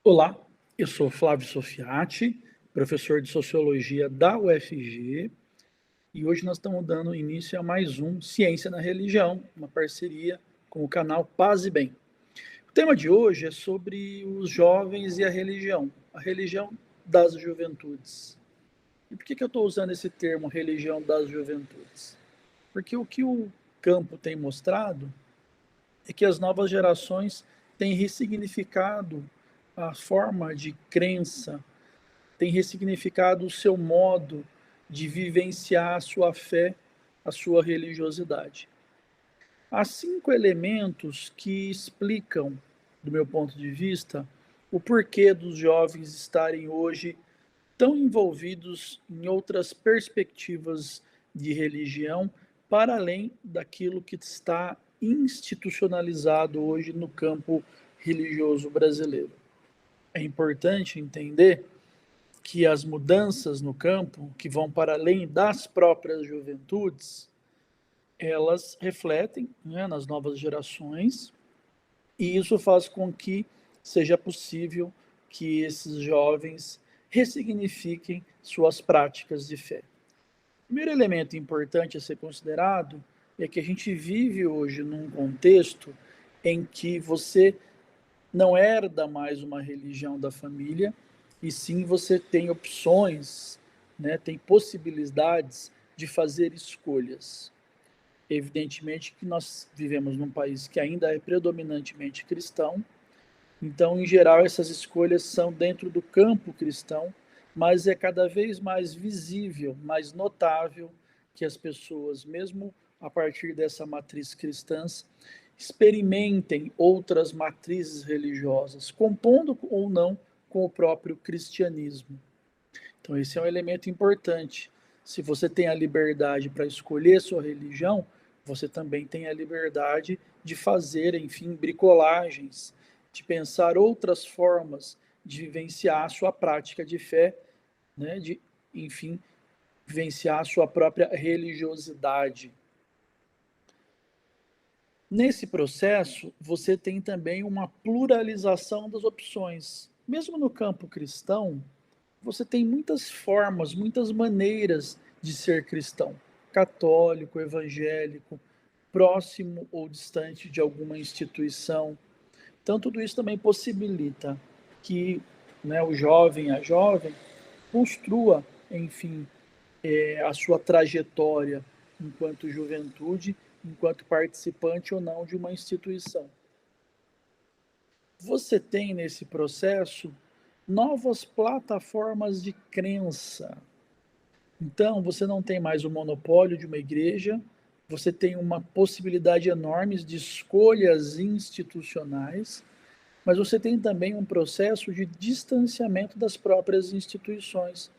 Olá, eu sou Flávio Sofiati, professor de Sociologia da UFG, e hoje nós estamos dando início a mais um Ciência na Religião, uma parceria com o canal Paz e Bem. O tema de hoje é sobre os jovens e a religião das juventudes. E por que eu estou usando esse termo, religião das juventudes? Porque o que o campo tem mostrado é que as novas gerações têm ressignificado a forma de crença, têm ressignificado o seu modo de vivenciar a sua fé, a sua religiosidade. Há 5 elementos que explicam, do meu ponto de vista, o porquê dos jovens estarem hoje tão envolvidos em outras perspectivas de religião, para além daquilo que está institucionalizado hoje no campo religioso brasileiro. É importante entender que as mudanças no campo, que vão para além das próprias juventudes, elas refletem, né, nas novas gerações, e isso faz com que seja possível que esses jovens ressignifiquem suas práticas de fé. O primeiro elemento importante a ser considerado é que a gente vive hoje num contexto em que você não herda mais uma religião da família, e sim você tem opções, né, tem possibilidades de fazer escolhas. Evidentemente que nós vivemos num país que ainda é predominantemente cristão, então, em geral, essas escolhas são dentro do campo cristão, mas é cada vez mais visível, mais notável que as pessoas, mesmo a partir dessa matriz cristã, experimentem outras matrizes religiosas, compondo ou não com o próprio cristianismo. Então, esse é um elemento importante. Se você tem a liberdade para escolher sua religião, você também tem a liberdade de fazer, enfim, bricolagens, de pensar outras formas de vivenciar a sua prática de fé, né, de, enfim, vivenciar a sua própria religiosidade. Nesse processo, você tem também uma pluralização das opções. Mesmo no campo cristão, você tem muitas formas, muitas maneiras de ser cristão, católico, evangélico, próximo ou distante de alguma instituição. Então, tudo isso também possibilita que, né, o jovem, a jovem, construa, enfim, a sua trajetória enquanto juventude, enquanto participante ou não de uma instituição. Você tem nesse processo novas plataformas de crença. Então, você não tem mais o monopólio de uma igreja, você tem uma possibilidade enorme de escolhas institucionais, mas você tem também um processo de distanciamento das próprias instituições,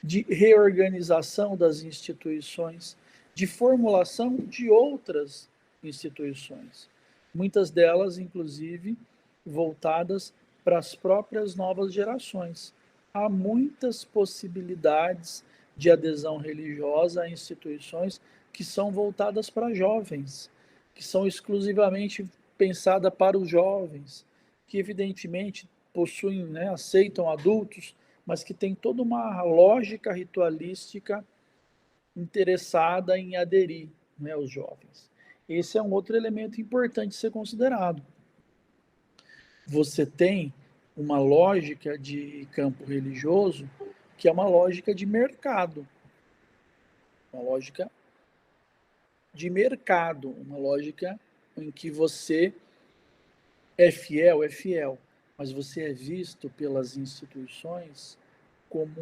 de reorganização das instituições, de formulação de outras instituições. Muitas delas, inclusive, voltadas para as próprias novas gerações. Há muitas possibilidades de adesão religiosa a instituições que são voltadas para jovens, que são exclusivamente pensadas para os jovens, que evidentemente possuem, né, aceitam adultos, mas que tem toda uma lógica ritualística interessada em aderir, né, aos jovens. Esse é um outro elemento importante de ser considerado. Você tem uma lógica de campo religioso que é uma lógica de mercado, uma lógica de mercado, uma lógica em que você é fiel, mas você é visto pelas instituições como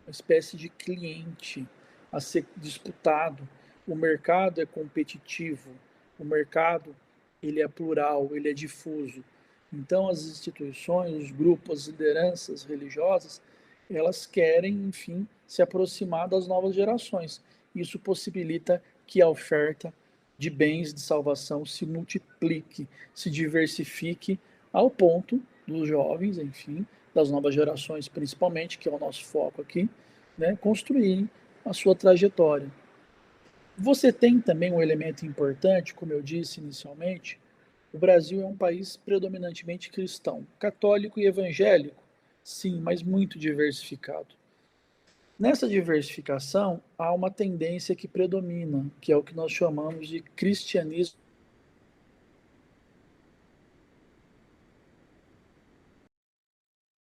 uma espécie de cliente a ser disputado. O mercado é competitivo, o mercado ele é plural, ele é difuso. Então as instituições, os grupos, as lideranças religiosas, elas querem, enfim, se aproximar das novas gerações. Isso possibilita que a oferta de bens de salvação se multiplique, se diversifique ao ponto dos jovens, enfim, das novas gerações principalmente, que é o nosso foco aqui, né, construírem a sua trajetória. Você tem também um elemento importante, como eu disse inicialmente, O Brasil é um país predominantemente cristão, católico e evangélico, sim, mas muito diversificado. Nessa diversificação, há uma tendência que predomina, que é o que nós chamamos de cristianismo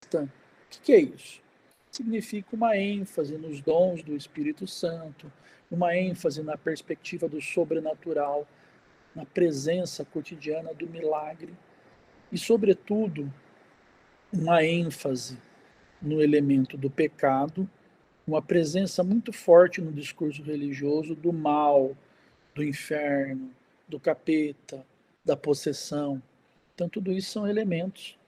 cristão. O que é isso? Significa uma ênfase nos dons do Espírito Santo, uma ênfase na perspectiva do sobrenatural, na presença cotidiana do milagre e, sobretudo, uma ênfase no elemento do pecado, uma presença muito forte no discurso religioso do mal, do inferno, do capeta, da possessão. Então, tudo isso são elementos,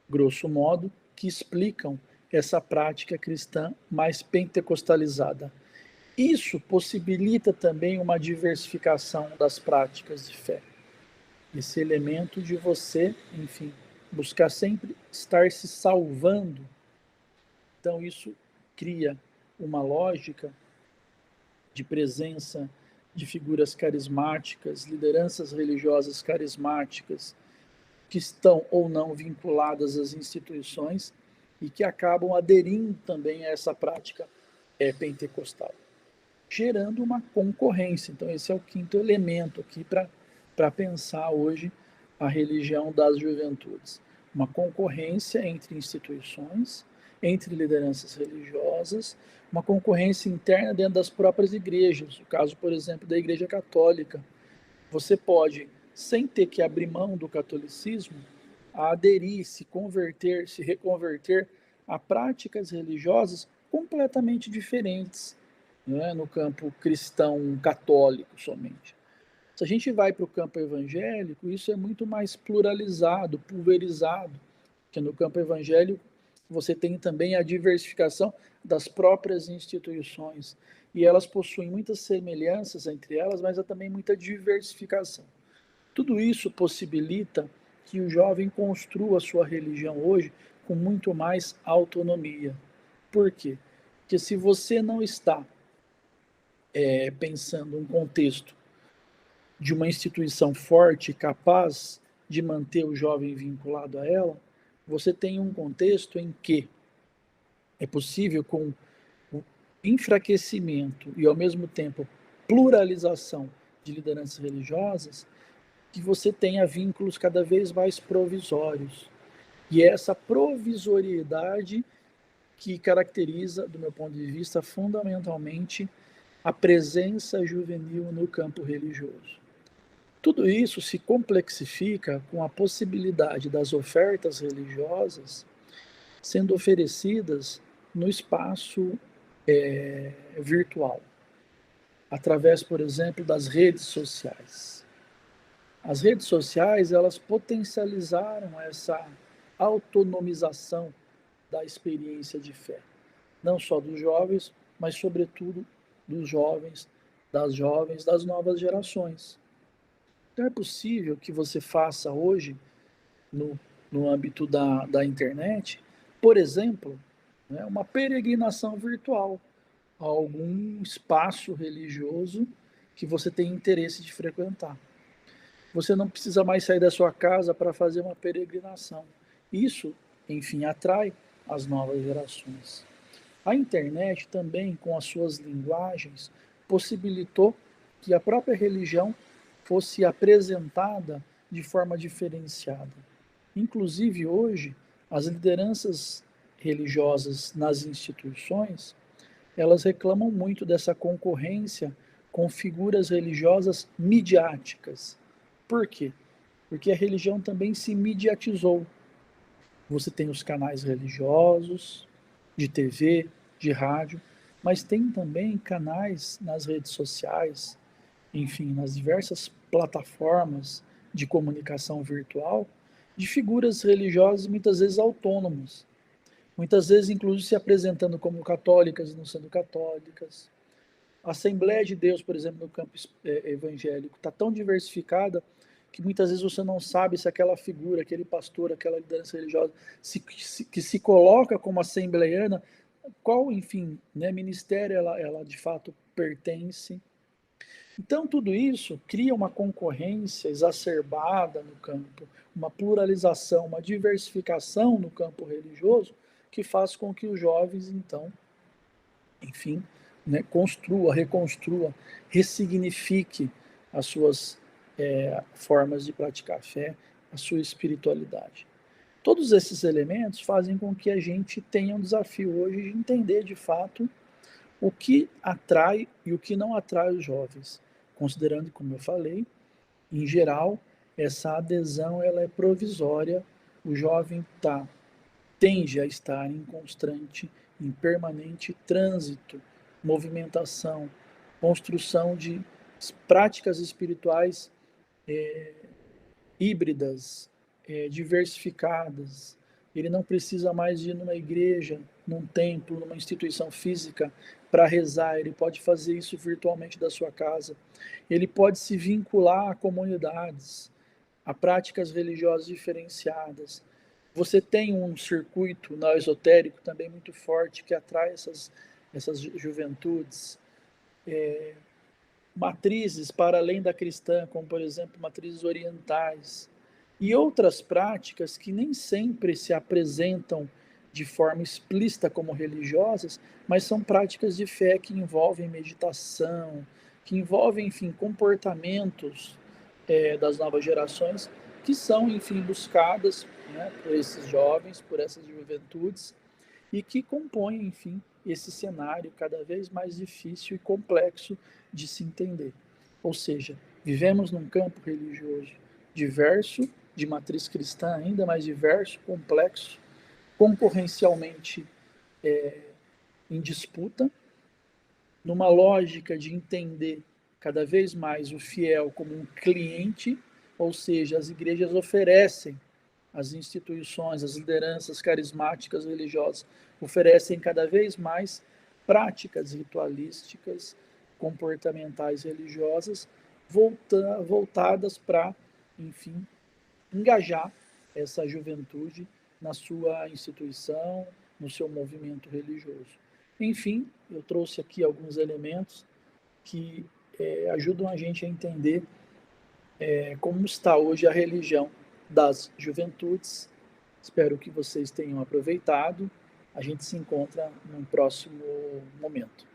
grosso modo, que explicam essa prática cristã mais pentecostalizada. Isso possibilita também uma diversificação das práticas de fé. Esse elemento de você, enfim, buscar sempre estar se salvando. Então, isso cria uma lógica de presença de figuras carismáticas, lideranças religiosas carismáticas, que estão ou não vinculadas às instituições e que acabam aderindo também a essa prática pentecostal, gerando uma concorrência. Então, esse é o quinto elemento aqui para pensar hoje a religião das juventudes. Uma concorrência entre instituições, entre lideranças religiosas, uma concorrência interna dentro das próprias igrejas. O caso, por exemplo, da Igreja Católica. Você pode, sem ter que abrir mão do catolicismo, aderir, se converter, se reconverter a práticas religiosas completamente diferentes, né, no campo cristão católico somente. Se a gente vai para o campo evangélico, isso é muito mais pluralizado, pulverizado, que no campo evangélico você tem também a diversificação das próprias instituições, e elas possuem muitas semelhanças entre elas, mas há também muita diversificação. Tudo isso possibilita que o jovem construa a sua religião hoje com muito mais autonomia. Por quê? Porque se você não está pensando um contexto de uma instituição forte, capaz de manter o jovem vinculado a ela, você tem um contexto em que é possível, com o enfraquecimento e, ao mesmo tempo, pluralização de lideranças religiosas, que você tenha vínculos cada vez mais provisórios. E é essa provisoriedade que caracteriza, do meu ponto de vista, fundamentalmente a presença juvenil no campo religioso. Tudo isso se complexifica com a possibilidade das ofertas religiosas sendo oferecidas no espaço virtual, através, por exemplo, das redes sociais. As redes sociais, elas potencializaram essa autonomização da experiência de fé, não só dos jovens, mas sobretudo dos jovens, das novas gerações. Então é possível que você faça hoje, no, no âmbito da internet, por exemplo, né, uma peregrinação virtual a algum espaço religioso que você tem interesse de frequentar. Você não precisa mais sair da sua casa para fazer uma peregrinação. Isso, enfim, atrai as novas gerações. A internet também, com as suas linguagens, possibilitou que a própria religião fosse apresentada de forma diferenciada. Inclusive, hoje, as lideranças religiosas nas instituições, elas reclamam muito dessa concorrência com figuras religiosas midiáticas. Por quê? Porque a religião também se midiatizou. Você tem os canais religiosos, de TV, de rádio, mas tem também canais nas redes sociais, enfim, nas diversas plataformas de comunicação virtual, de figuras religiosas muitas vezes autônomas, muitas vezes inclusive se apresentando como católicas e não sendo católicas. A Assembleia de Deus, por exemplo, no campo evangélico, está tão diversificada que muitas vezes você não sabe se aquela figura, aquele pastor, aquela liderança religiosa que se coloca como assembleiana, qual, enfim, né, ministério ela de fato pertence. Então, tudo isso cria uma concorrência exacerbada no campo, uma pluralização, uma diversificação no campo religioso, que faz com que os jovens, então, enfim, né, construa, reconstrua, ressignifique as suas formas de praticar a fé, a sua espiritualidade. Todos esses elementos fazem com que a gente tenha um desafio hoje de entender de fato o que atrai e o que não atrai os jovens, considerando, como eu falei, em geral, essa adesão ela é provisória, o jovem tende a estar em constante, em permanente trânsito, movimentação, construção de práticas espirituais híbridas, diversificadas. Ele não precisa mais ir numa igreja, num templo, numa instituição física para rezar. Ele pode fazer isso virtualmente da sua casa. Ele pode se vincular a comunidades, a práticas religiosas diferenciadas. Você tem um circuito esotérico também muito forte que atrai essas juventudes. Matrizes para além da cristã, como por exemplo matrizes orientais, e outras práticas que nem sempre se apresentam de forma explícita como religiosas, mas são práticas de fé que envolvem meditação, que envolvem, enfim, comportamentos das novas gerações que são, enfim, buscadas, né, por esses jovens, por essas juventudes, e que compõem, enfim, esse cenário cada vez mais difícil e complexo de se entender. Ou seja, vivemos num campo religioso diverso, de matriz cristã ainda mais diverso, complexo, concorrencialmente em disputa, numa lógica de entender cada vez mais o fiel como um cliente, ou seja, as igrejas oferecem, as instituições, as lideranças carismáticas religiosas oferecem cada vez mais práticas ritualísticas, comportamentais religiosas voltadas para, enfim, engajar essa juventude na sua instituição, no seu movimento religioso. Enfim, eu trouxe aqui alguns elementos que ajudam a gente a entender como está hoje a religião das juventudes. Espero que vocês tenham aproveitado. A gente se encontra num próximo momento.